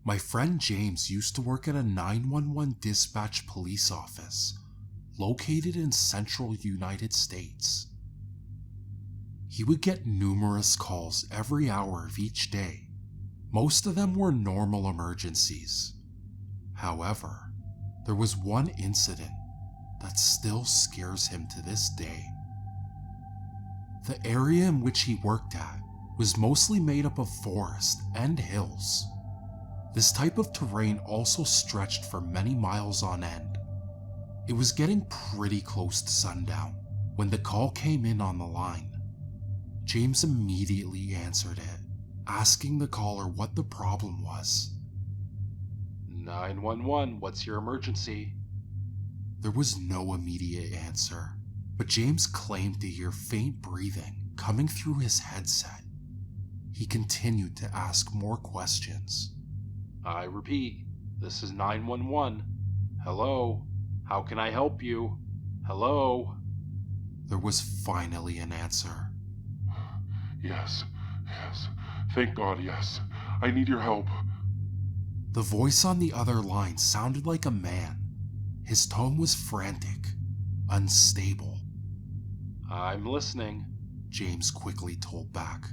My friend James used to work at a 911 dispatch police office located in central United States. He would get numerous calls every hour of each day. Most of them were normal emergencies. However, there was one incident that still scares him to this day. The area in which he worked at was mostly made up of forest and hills. This type of terrain also stretched for many miles on end. It was getting pretty close to sundown when the call came in on the line. James immediately answered it, asking the caller what the problem was. 911, what's your emergency? There was no immediate answer, but James claimed to hear faint breathing coming through his headset. He continued to ask more questions. I repeat, this is 911. Hello? How can I help you? Hello? There was finally an answer. Yes. Thank God, yes. I need your help. The voice on the other line sounded like a man. His tone was frantic, unstable. I'm listening, James quickly told back.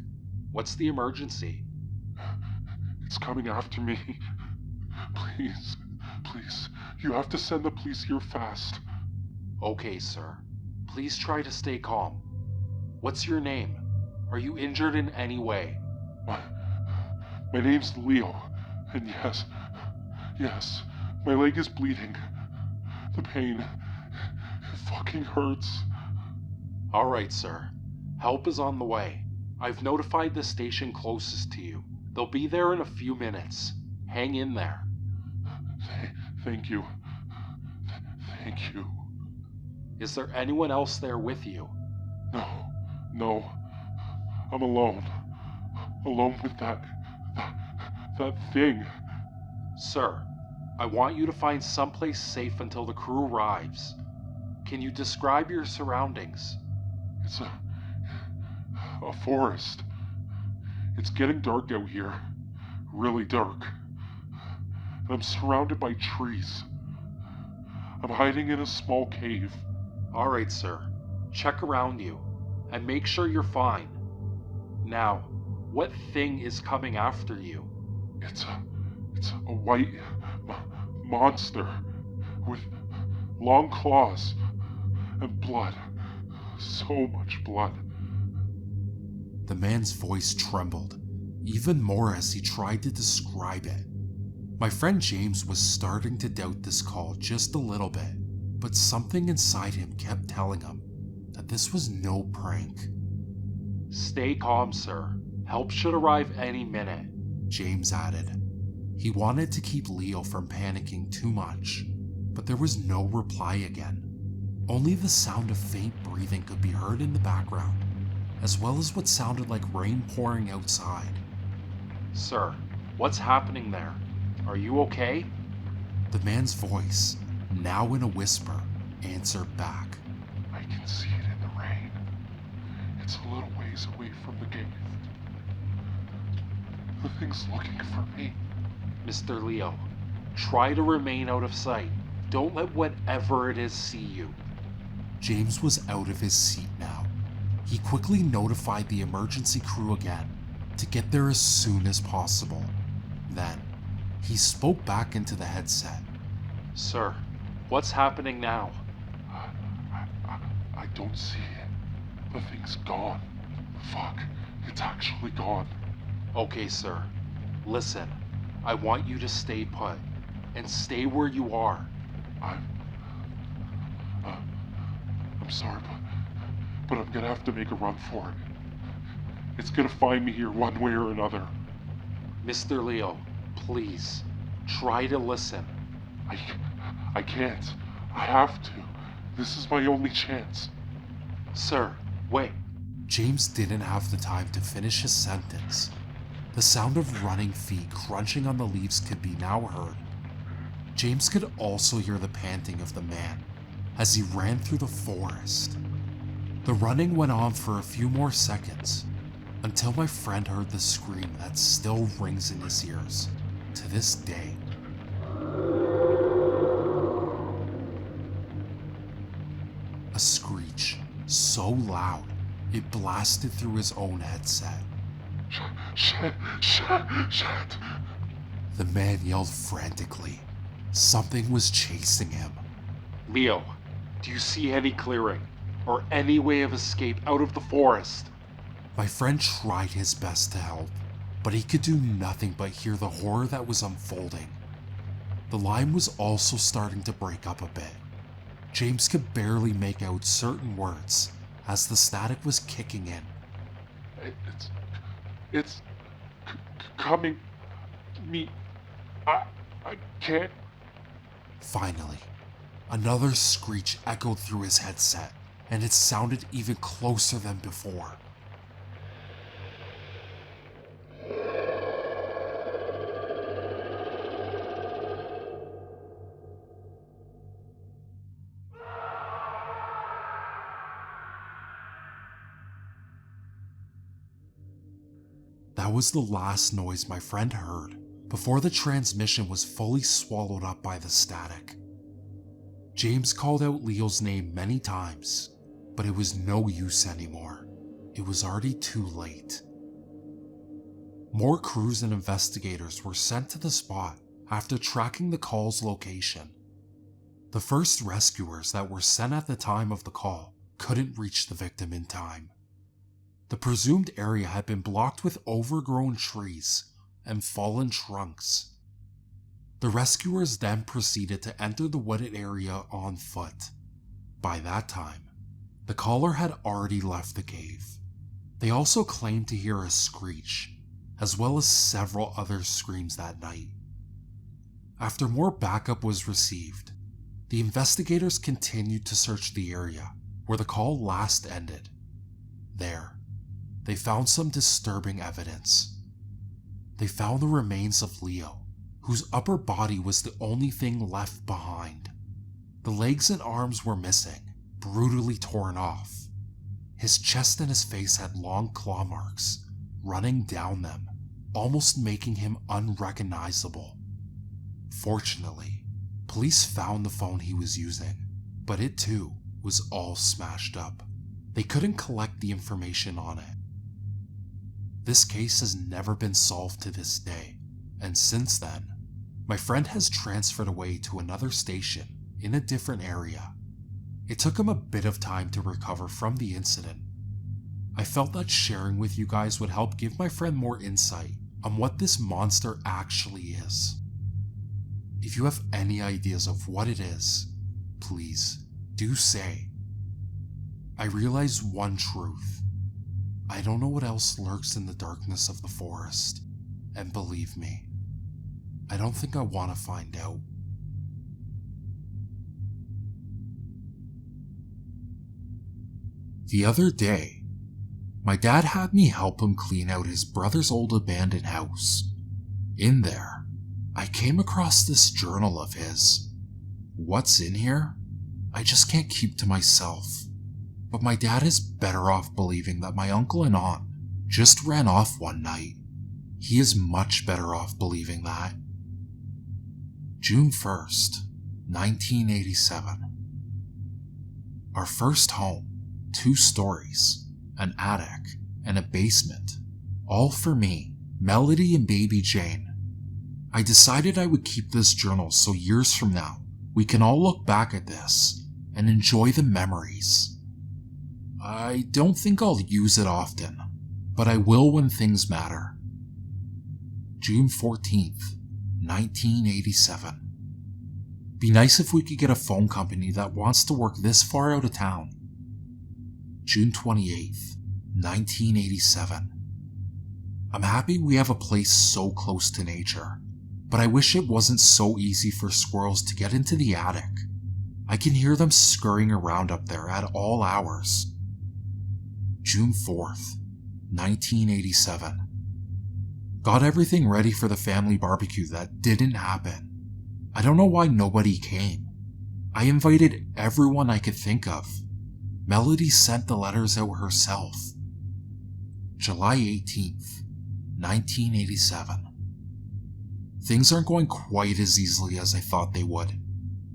What's the emergency? It's coming after me. Please, you have to send the police here fast. Okay, sir. Please try to stay calm. What's your name? Are you injured in any way? My name's Leo, and yes, my leg is bleeding. The pain, it fucking hurts. Alright, sir. Help is on the way. I've notified the station closest to you. They'll be there in a few minutes. Hang in there. Thank you. Thank you. Is there anyone else there with you? No. I'm alone. Alone with that thing. Sir, I want you to find someplace safe until the crew arrives. Can you describe your surroundings? It's a forest. It's getting dark out here. Really dark. And I'm surrounded by trees. I'm hiding in a small cave. Alright, sir. Check around you, and make sure you're fine. Now, what thing is coming after you? It's a white monster with long claws and blood. So much blood. The man's voice trembled, even more as he tried to describe it. My friend James was starting to doubt this call just a little bit, but something inside him kept telling him that this was no prank. Stay calm, sir. Help should arrive any minute, James added. He wanted to keep Leo from panicking too much, but there was no reply again. Only the sound of faint breathing could be heard in the background, as well as what sounded like rain pouring outside. Sir, what's happening there? Are you okay? The man's voice, now in a whisper, answered back. I can see it in the rain. It's a little ways away from the gate. The thing's looking for me. Mr. Leo, try to remain out of sight. Don't let whatever it is see you. James was out of his seat now. He quickly notified the emergency crew again to get there as soon as possible. Then, he spoke back into the headset. Sir, what's happening now? I don't see it. The thing's gone. Fuck, it's actually gone. Okay, sir. Listen, I want you to stay put, and stay where you are. I'm sorry, but I'm gonna have to make a run for it. It's gonna find me here one way or another. Mr. Leo, please, try to listen. I can't. I have to. This is my only chance. Sir, wait. James didn't have the time to finish his sentence. The sound of running feet crunching on the leaves could be now heard. James could also hear the panting of the man as he ran through the forest. The running went on for a few more seconds until my friend heard the scream that still rings in his ears to this day. A screech so loud it blasted through his own headset. Shit. The man yelled frantically. Something was chasing him. Leo, do you see any clearing or any way of escape out of the forest? My friend tried his best to help, but he could do nothing but hear the horror that was unfolding. The line was also starting to break up a bit. James could barely make out certain words as the static was kicking in. It's coming. Me. I can't. Finally, another screech echoed through his headset, and it sounded even closer than before. That was the last noise my friend heard before the transmission was fully swallowed up by the static. James called out Leo's name many times, but it was no use anymore. It was already too late. More crews and investigators were sent to the spot after tracking the call's location. The first rescuers that were sent at the time of the call couldn't reach the victim in time. The presumed area had been blocked with overgrown trees and fallen trunks. The rescuers then proceeded to enter the wooded area on foot. By that time, the caller had already left the cave. They also claimed to hear a screech, as well as several other screams that night. After more backup was received, the investigators continued to search the area where the call last ended. There, they found some disturbing evidence. They found the remains of Leo, whose upper body was the only thing left behind. The legs and arms were missing, brutally torn off. His chest and his face had long claw marks running down them, almost making him unrecognizable. Fortunately, police found the phone he was using, but it too was all smashed up. They couldn't collect the information on it. This case has never been solved to this day, and since then, my friend has transferred away to another station in a different area. It took him a bit of time to recover from the incident. I felt that sharing with you guys would help give my friend more insight on what this monster actually is. If you have any ideas of what it is, please do say. I realize one truth. I don't know what else lurks in the darkness of the forest, and believe me, I don't think I want to find out. The other day, my dad had me help him clean out his brother's old abandoned house. In there, I came across this journal of his. What's in here? I just can't keep to myself. But my dad is better off believing that my uncle and aunt just ran off one night. He is much better off believing that. June 1st, 1987. Our first home, 2 stories, an attic, and a basement, all for me, Melody, and baby Jane. I decided I would keep this journal so years from now, we can all look back at this and enjoy the memories. I don't think I'll use it often, but I will when things matter. June 14th, 1987. Be nice if we could get a phone company that wants to work this far out of town. June 28th, 1987. I'm happy we have a place so close to nature, but I wish it wasn't so easy for squirrels to get into the attic. I can hear them scurrying around up there at all hours. June 4th, 1987. Got everything ready for the family barbecue that didn't happen. I don't know why nobody came. I invited everyone I could think of. Melody sent the letters out herself. July 18th, 1987. things aren't going quite as easily as I thought they would.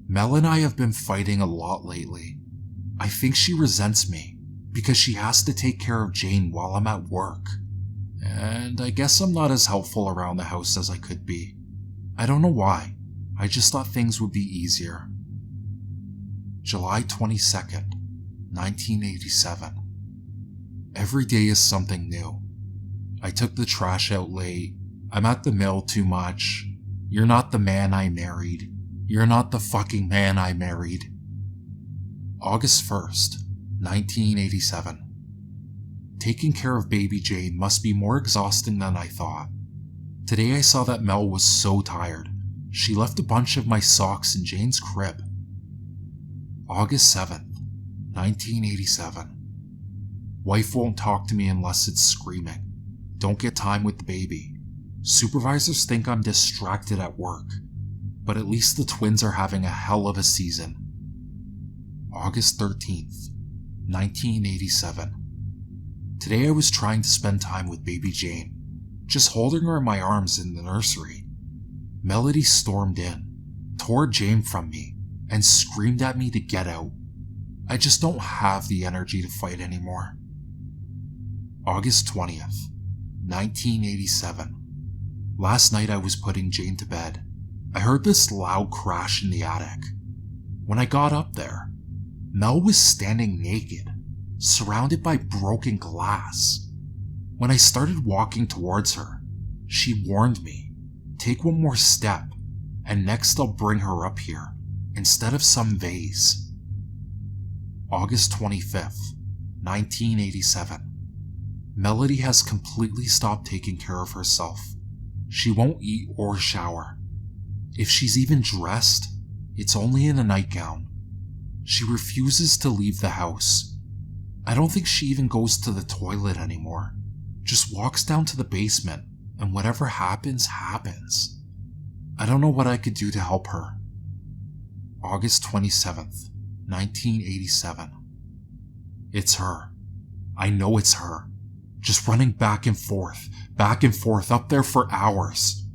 Mel and I have been fighting a lot lately. I think she resents me because she has to take care of Jane while I'm at work. And I guess I'm not as helpful around the house as I could be. I don't know why. I just thought things would be easier. July 22nd, 1987. Every day is something new. I took the trash out late. I'm at the mill too much. You're not the man I married. You're not the fucking man I married. August 1st, 1987. Taking care of baby Jane must be more exhausting than I thought. Today I saw that Mel was so tired. She left a bunch of my socks in Jane's crib. August 7th, 1987. Wife won't talk to me unless it's screaming. Don't get time with the baby. Supervisors think I'm distracted at work, but at least the twins are having a hell of a season. August 13th, 1987. Today I was trying to spend time with baby Jane, just holding her in my arms in the nursery. Melody stormed in, tore Jane from me, and screamed at me to get out. I just don't have the energy to fight anymore. August 20th, 1987. Last night I was putting Jane to bed. I heard this loud crash in the attic. When I got up there, Mel was standing naked, surrounded by broken glass. When I started walking towards her, she warned me, "Take one more step, and next I'll bring her up here, instead of some vase." August 25th, 1987. Melody has completely stopped taking care of herself. She won't eat or shower. If she's even dressed, it's only in a nightgown. She refuses to leave the house. I don't think she even goes to the toilet anymore. Just walks down to the basement, and whatever happens, happens. I don't know what I could do to help her. August 27th, 1987. It's her. I know it's her. Just running back and forth up there for hours.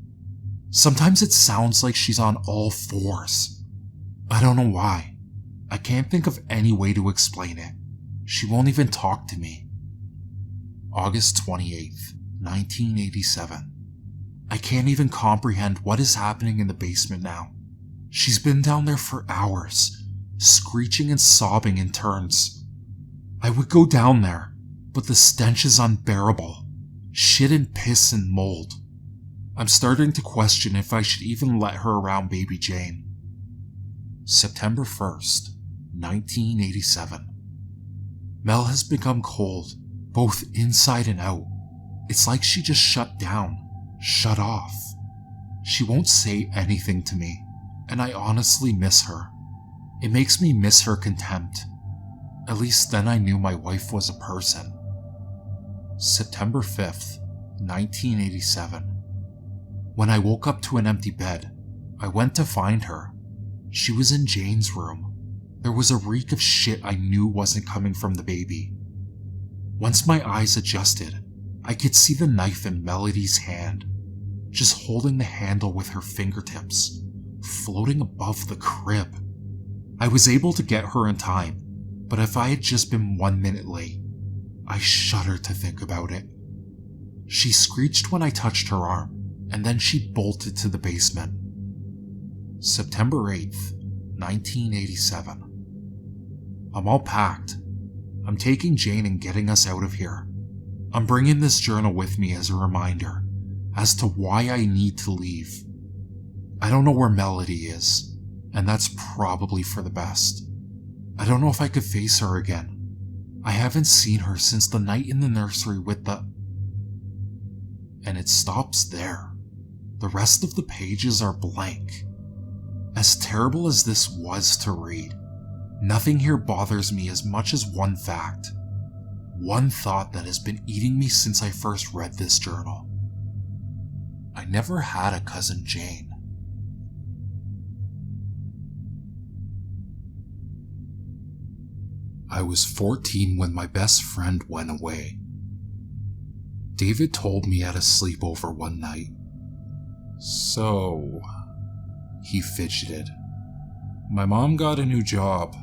Sometimes it sounds like she's on all fours. I don't know why. I can't think of any way to explain it. She won't even talk to me. August 28th, 1987. I can't even comprehend what is happening in the basement now. She's been down there for hours, screeching and sobbing in turns. I would go down there, but the stench is unbearable. Shit and piss and mold. I'm starting to question if I should even let her around baby Jane. September 1st, 1987. Mel has become cold, both inside and out. It's like she just shut down, shut off. She won't say anything to me, and I honestly miss her. It makes me miss her contempt. At least then I knew my wife was a person. September 5th, 1987. When I woke up to an empty bed, I went to find her. She was in Jane's room. There was a reek of shit I knew wasn't coming from the baby. Once my eyes adjusted, I could see the knife in Melody's hand, just holding the handle with her fingertips, floating above the crib. I was able to get her in time, but if I had just been 1 minute late, I shudder to think about it. She screeched when I touched her arm, and then she bolted to the basement. September 8th, 1987. I'm all packed. I'm taking Jane and getting us out of here. I'm bringing this journal with me as a reminder as to why I need to leave. I don't know where Melody is, and that's probably for the best. I don't know if I could face her again. I haven't seen her since the night in the nursery with the... And it stops there. The rest of the pages are blank. As terrible as this was to read, nothing here bothers me as much as one fact. One thought that has been eating me since I first read this journal. I never had a cousin Jane. I was 14 when my best friend went away. David told me at a sleepover one night. So, he fidgeted. My mom got a new job.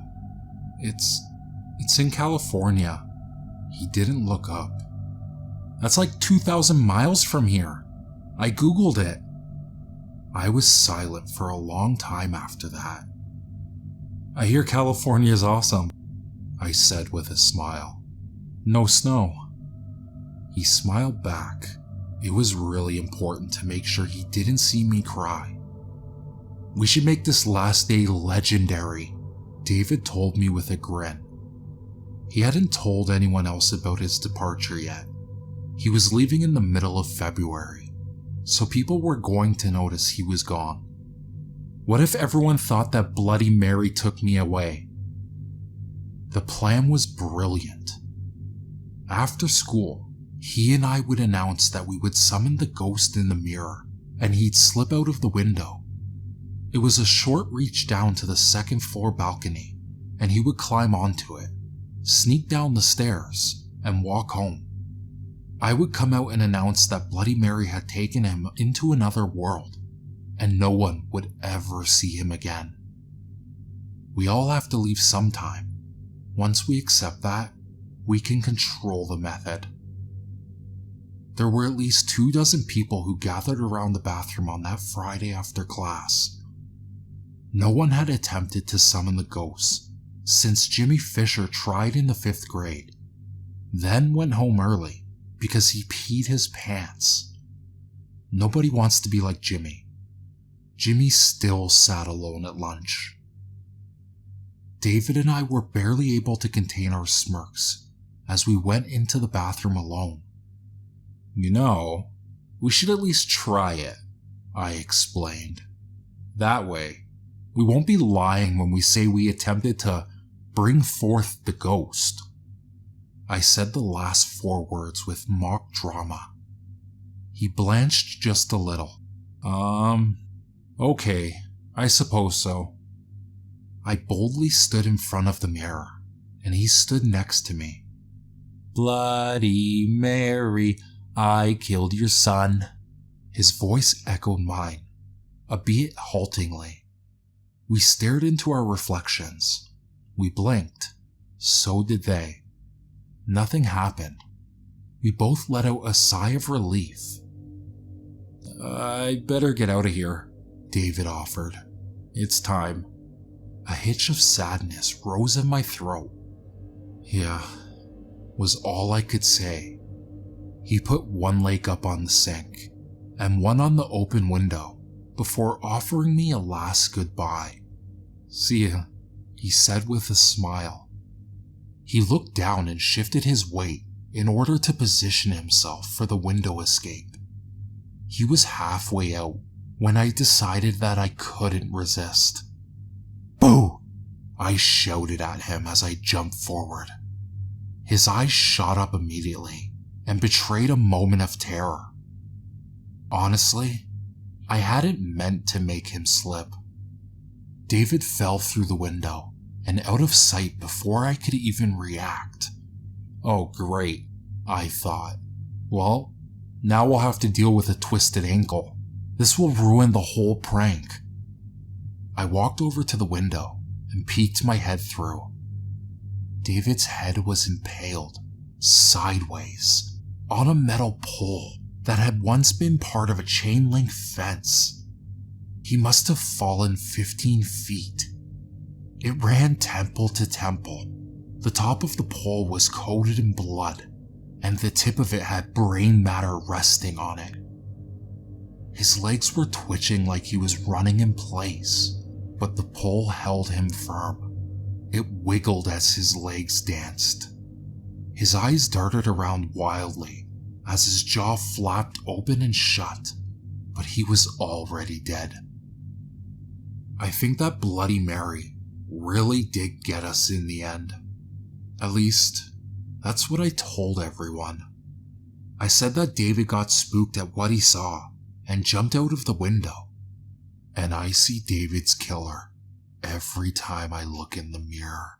It's in California. He didn't look up. That's like 2,000 miles from here. I googled it. I was silent for a long time after that. I hear California's awesome, I said with a smile. No snow. He smiled back. It was really important to make sure he didn't see me cry. We should make this last day legendary, David told me with a grin. He hadn't told anyone else about his departure yet. He was leaving in the middle of February, so people were going to notice he was gone. What if everyone thought that Bloody Mary took me away? The plan was brilliant. After school, he and I would announce that we would summon the ghost in the mirror, and he'd slip out of the window. It was a short reach down to the second floor balcony, and he would climb onto it, sneak down the stairs, and walk home. I would come out and announce that Bloody Mary had taken him into another world, and no one would ever see him again. We all have to leave sometime. Once we accept that, we can control the method. There were at least 24 people who gathered around the bathroom on that Friday after class. No one had attempted to summon the ghost since Jimmy Fisher tried in the 5th grade, then went home early because he peed his pants. Nobody wants to be like Jimmy. Jimmy still sat alone at lunch. David and I were barely able to contain our smirks as we went into the bathroom alone. You know, we should at least try it, I explained. That way, we won't be lying when we say we attempted to bring forth the ghost. I said the last 4 words with mock drama. He blanched just a little. Okay, I suppose so. I boldly stood in front of the mirror, and he stood next to me. Bloody Mary, I killed your son. His voice echoed mine, albeit haltingly. We stared into our reflections. We blinked. So did they. Nothing happened. We both let out a sigh of relief. I'd better get out of here, David offered. It's time. A hitch of sadness rose in my throat. Yeah, was all I could say. He put one leg up on the sink and one on the open window before offering me a last goodbye. See ya, he said with a smile. He looked down and shifted his weight in order to position himself for the window escape. He was halfway out when I decided that I couldn't resist. Boo! I shouted at him as I jumped forward. His eyes shot up immediately and betrayed a moment of terror. Honestly, I hadn't meant to make him slip. David fell through the window and out of sight before I could even react. Oh great, I thought. Well, now we'll have to deal with a twisted ankle. This will ruin the whole prank. I walked over to the window and peeked my head through. David's head was impaled, sideways, on a metal pole that had once been part of a chain-link fence. He must have fallen 15 feet. It ran temple to temple. The top of the pole was coated in blood, and the tip of it had brain matter resting on it. His legs were twitching like he was running in place, but the pole held him firm. It wiggled as his legs danced. His eyes darted around wildly as his jaw flapped open and shut, but he was already dead. I think that Bloody Mary really did get us in the end. At least, that's what I told everyone. I said that David got spooked at what he saw and jumped out of the window. And I see David's killer every time I look in the mirror.